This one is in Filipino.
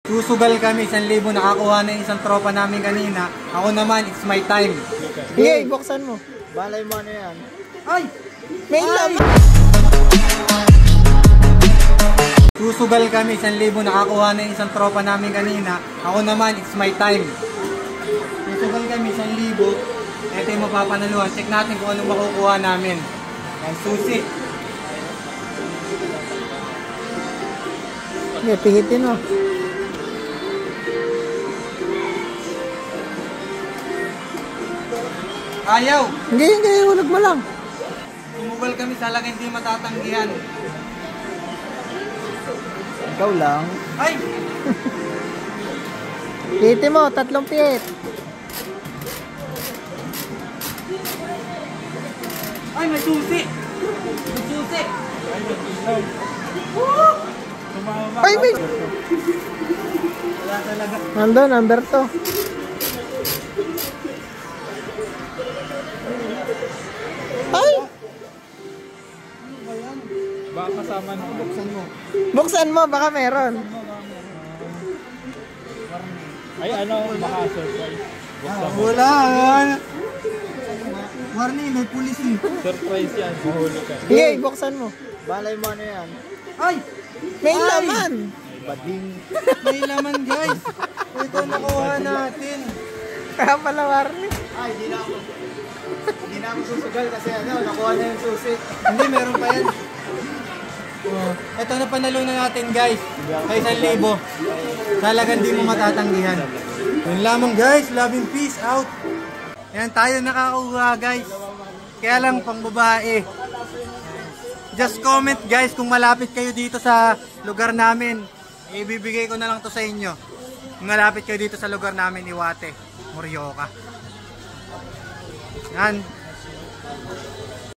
Susugal kami, 1,000 nakakuha na isang tropa namin kanina. Ako naman, it's my time. Sige, buksan mo. Balay mo ano yan? Ay! May laman! Susugal kami, 1,000 nakakuha na isang tropa namin kanina. Ako naman, it's my time. Susugal kami, 1,000. Ito yung mapapanaluhan. Check natin kung anong makukuha namin. Yan, susi. Sige, pihitin mo. Ayaw! Hindi, hulog mo lang. Sumugal kami sa laki hindi matatanggihan. Ikaw lang. Ay! Pihitin mo, 3 pihit. Ay, may susi! May susi! Ay, may... Wala talaga. Nandun, number 2. Ay! Baka kasama na. Buksan mo. Buksan mo, baka meron. Ay ano, baka surprise. Wala! Warning, may pulis eh. Surprise yan, mahuli ka. Sige, buksan mo. Balay mo ano yan? Ay! May Ay! laman! Bading. May laman guys! Ito nakuha natin. Kaya pala warning. Ay, hindi na ako susugal kasi ano, nakuha na yung susi. Hindi, meron pa yan. Ito na panalo na natin guys. Kay 1,000. Talagang di mo matatanggihan. Yun lamang guys. Love and peace out. Yan tayo nakakuha guys. Kaya lang pang babae. Just comment guys kung malapit kayo dito sa lugar namin. Ibibigay ko na lang to sa inyo. Kung malapit kayo dito sa lugar namin, Iwate, Morioka. Yan.